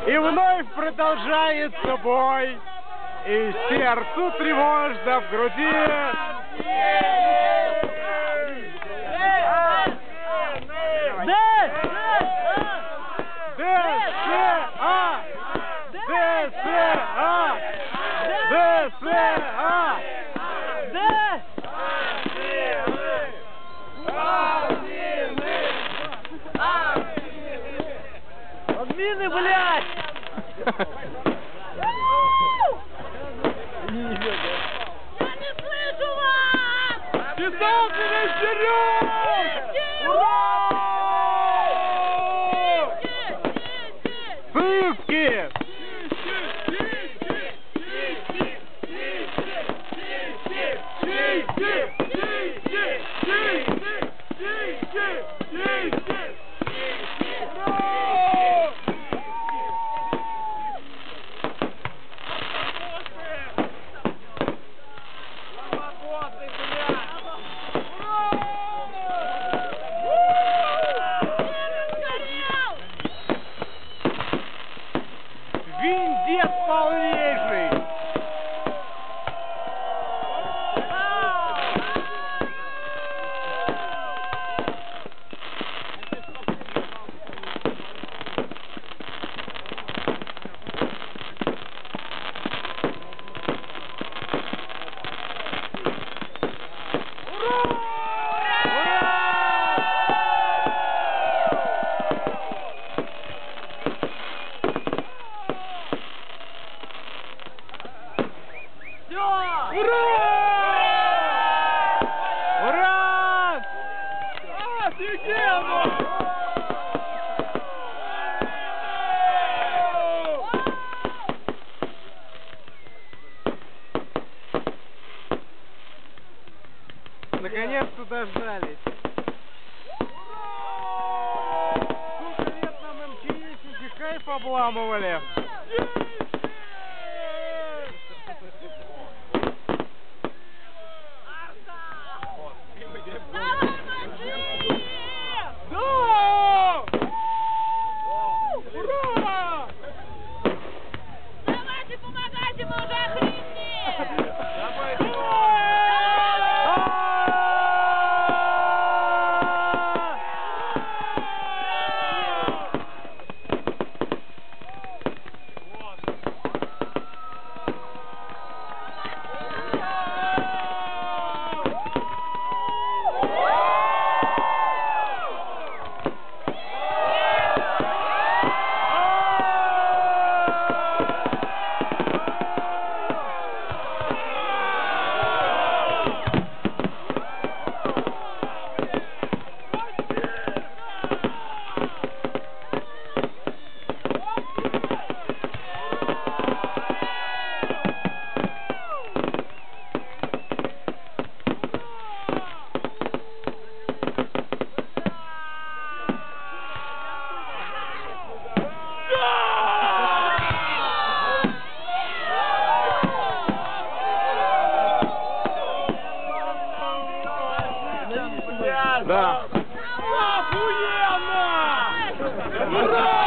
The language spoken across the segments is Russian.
И вновь продолжается бой, и сердцу тревожно в груди. Админы, блядь! Я не слышу вас! Писатели вперед! Ура! Сыски! Виндец полнейший! Ура! Ура! Офигенно! Наконец-то дождались. Сколько лет нам МЧСники кайф обламывали. Давайте, помогайте, мы уже охренели! Да. Охуенно! Ура!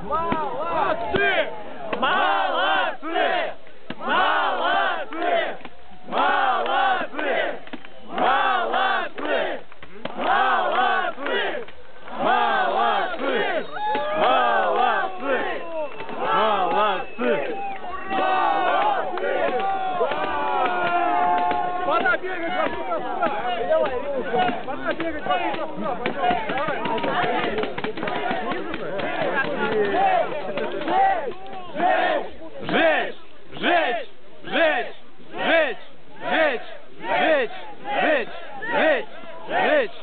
Молодцы! Молодцы! Молодцы! Молодцы! Молодцы! Молодцы! Молодцы! Молодцы! Молодцы! Пора бегать вокруг овса! Пора бегать вокруг овса! Пойдем! Жечь! Жечь! Жечь! Жечь! Жечь! Жечь! Жечь! Жечь! Жечь!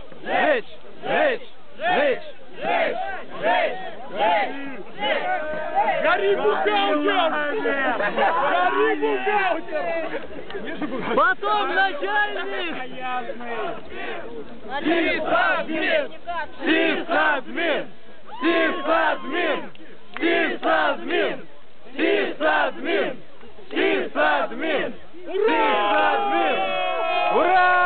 Сисадмин! Сисадмин! Сисадмин! Сисадмин! Сисадмин! Сисадмин! Сисадмин! Ура!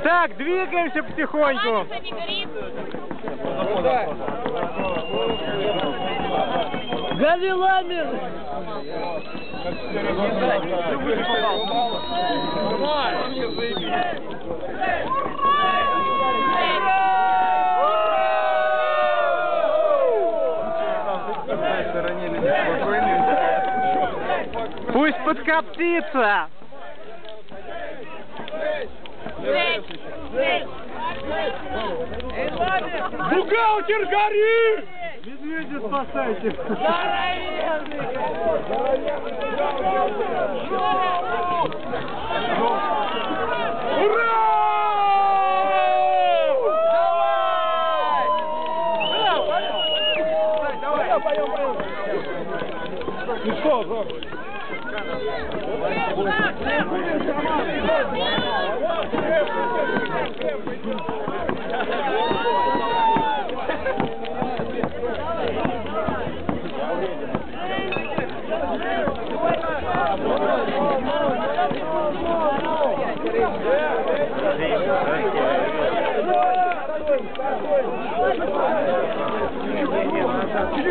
Так, двигаемся потихоньку. Галиламин! Пусть подкоптится. Бухгалтер, гори! Медведя спасайте! Ура! Давай! Поем! Ну что,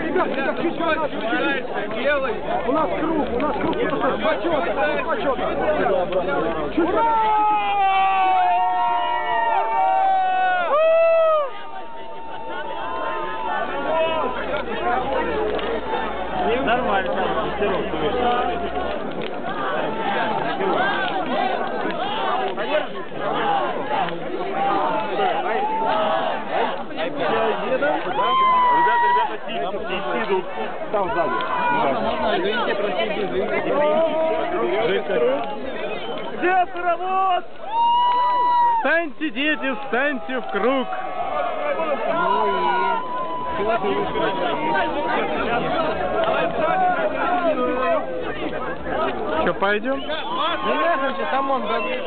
Ребята, чуть делай. У нас круг, почета. Нормально. Ребята, тихо идут. Там сзади. Можно, извините, простите, Где хоровод? Встаньте, дети, встаньте в круг. Что, пойдем? Не нахуйте, там он добьет.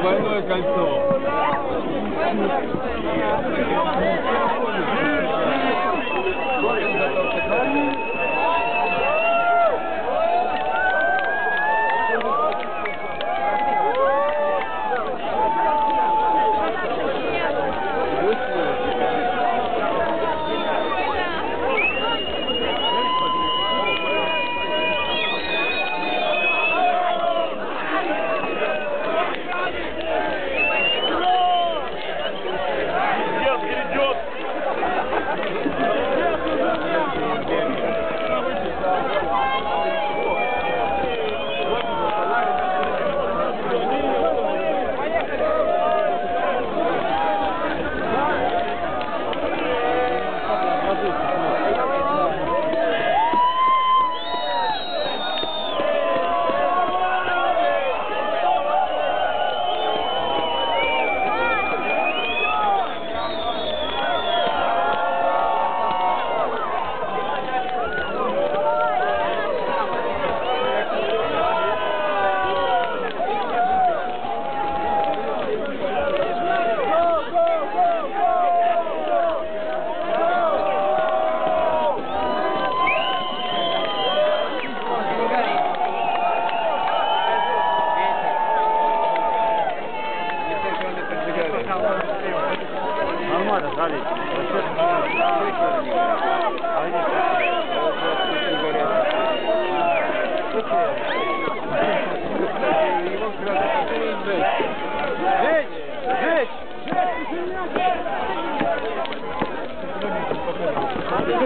Двойное кольцо.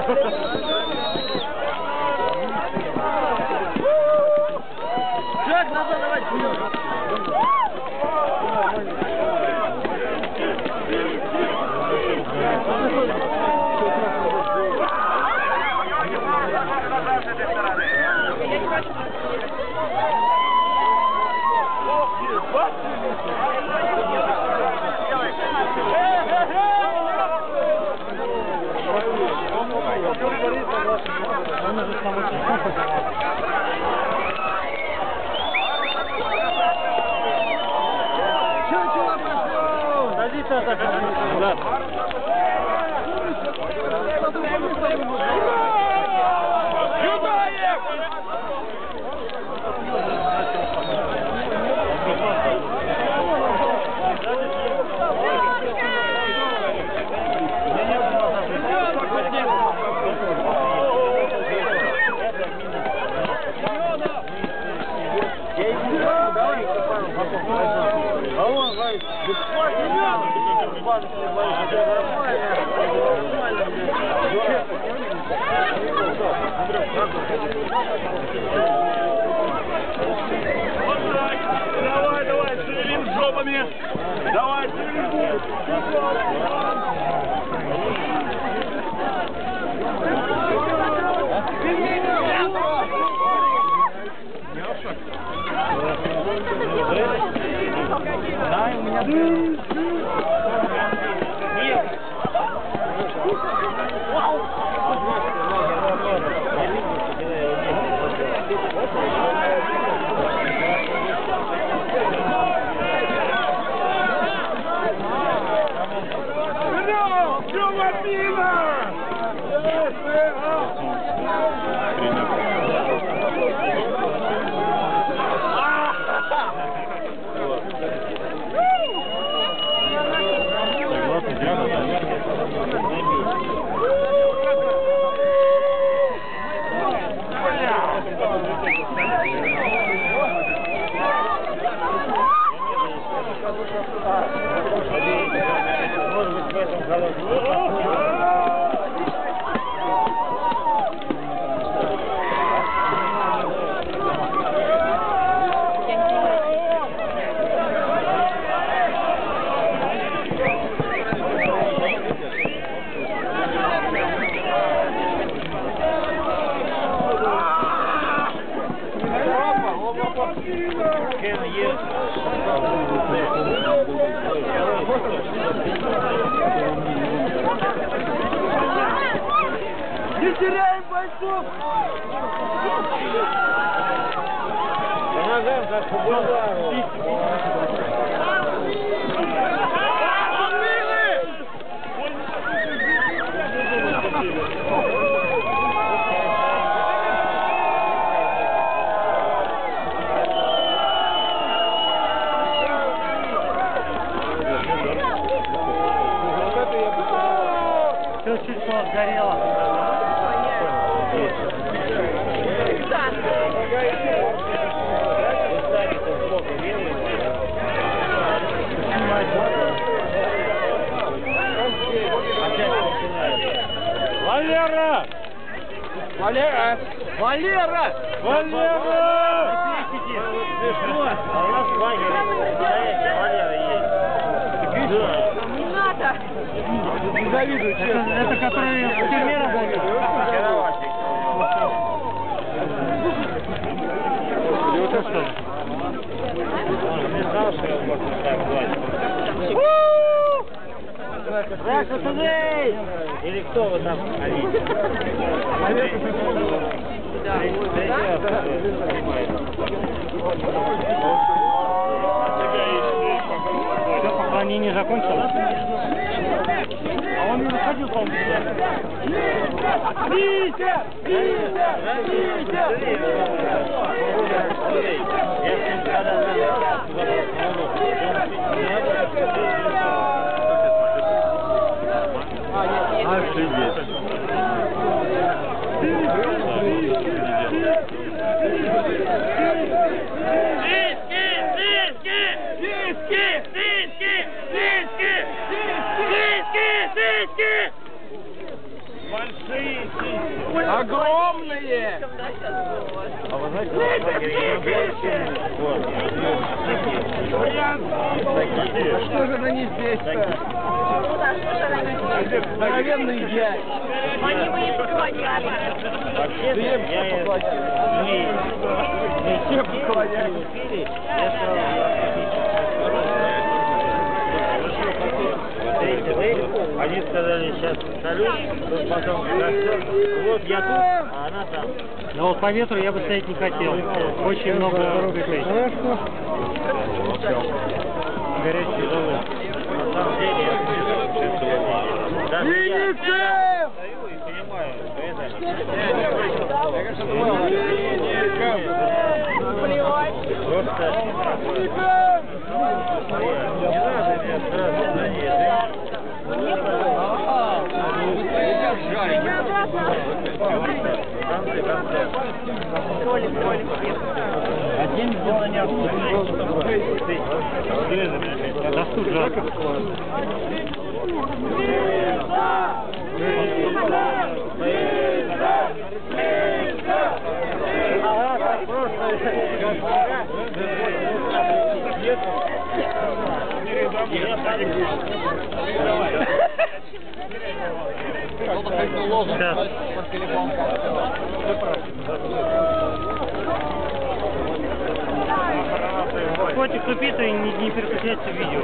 Шаг назад, давай, вперед. Давай, шевелим жопами! Давай, шевелим! Да, у меня был. Не теряем бойцов! Ногам как по базару. Все чуть что сгорело. Валера! Валера! Валера! Валера! А у нас лагерь настоящий Валера есть. Да. Не надо. Не завидую, честно. Это который в тюрьме разговаривает? Очаровательный. Это что? Не знал, что его можно так звать. Раша, сюда! Или кто вы там? Все, поклонение закончилось. А он не выходил, по-моему, сюда. Витя! Витя! Большие Огромные! А вы знаете, Что же они здесь-то? Здоровенный дядь. Они бы их склоняли. вообще-то я Не все поклоняют. Они сказали сейчас салют, тут потом костер. Вот я тут, а она там. Но вот по ветру я бы стоять не хотел. Очень много рукописей. Горячие золы. На самом деле я даже я стою и понимаю, что это не надо меня сразу на ней. Один сделал не да тут жарко. Котик тупит и не переключается видео.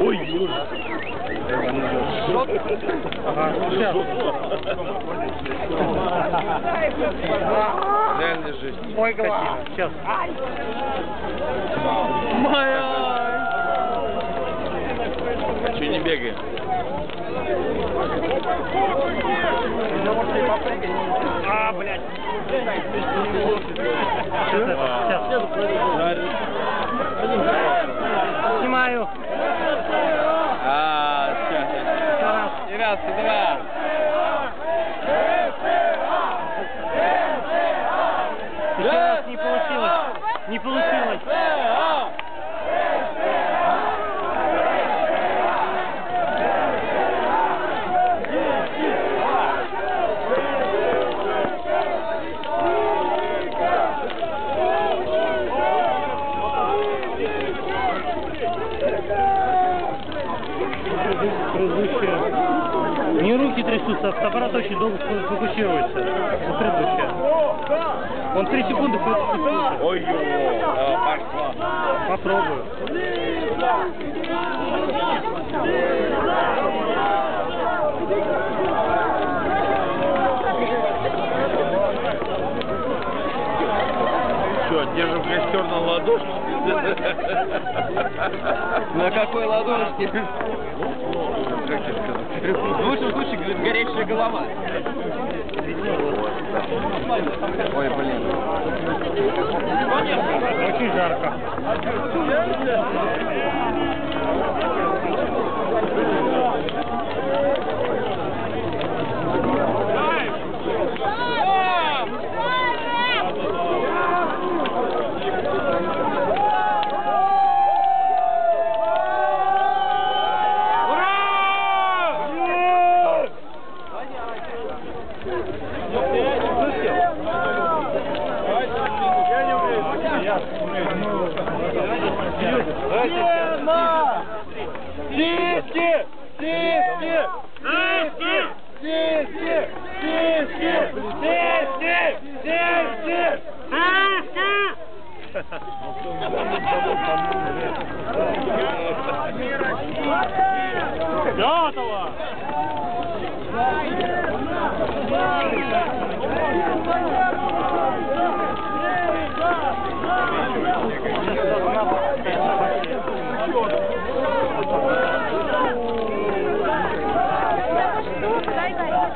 Ой, Ага, сейчас. Реально жизнь. Ой, голова. Сейчас. Че не бегаем? А, блядь. Сейчас. Снимаю. И раз, и два. Еще раз не получилось. Не получилось. Не руки трясутся, автоаппарат очень долго фокусируется. Вот предыдущая. Он 3 секунды фокусируется. ой, пошла. Попробую. Что, держим костер на ладошке? На какой ладошке? Как тебе сказать? В лучшем случае, говорит, горячая голова. Ой, блин. Очень жарко. Готово!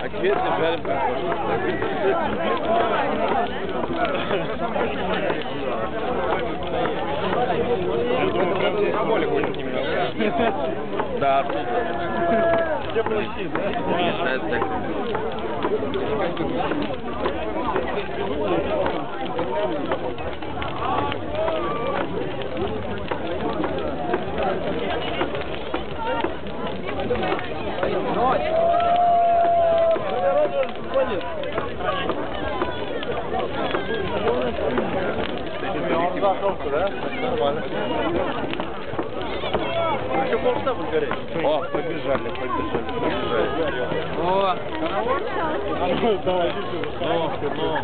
А кресло жарим картошку. Да. Все плащи, да? Ночь. палатку, да? Нормально. Еще полчаса будет гореть. О, побежали. О,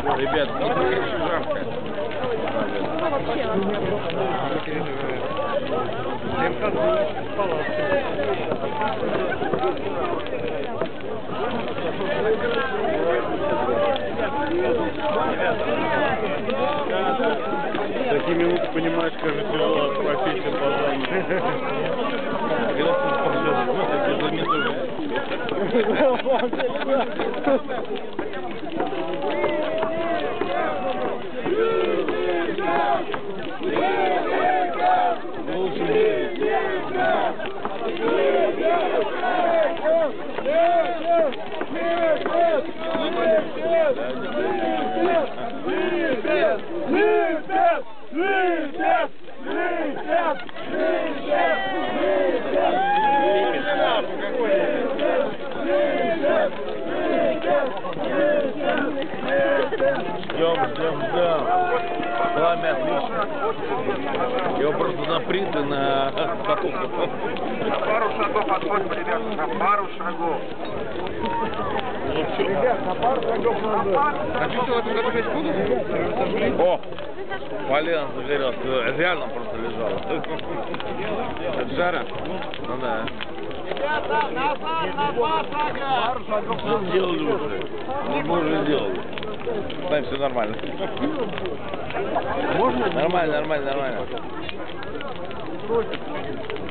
Ну, ребят, не так жарко. Такие минуты, понимаешь, кажется, тяжело профессия позвонить. Ждем. Пламя отлично. Его просто на принт и на поток. На пару шагов отходим, ребят, на пару шагов. Ребят, на пару шагов надо. а чувствовал, в этом году жить будут? Сожгли? О! Полено загорелось. Реально просто лежало. От жара? Ну да. Ребята, назад на 2 шага. Пару шагов. Сделали уже. Мы уже сделали. С нами все нормально. Можно? Нормально.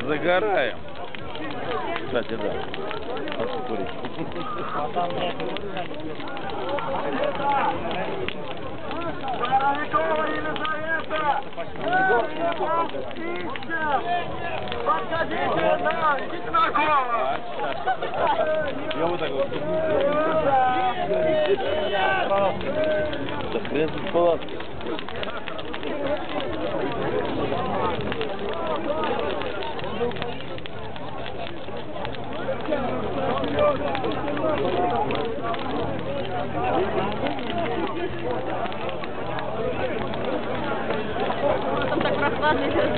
Загораем. Кстати, да. Надо курить. Боровикова Елизавета! Подходите, да, идите на голову! Я вот так вот. Да хрен тут палатки. Там так прохладно, сейчас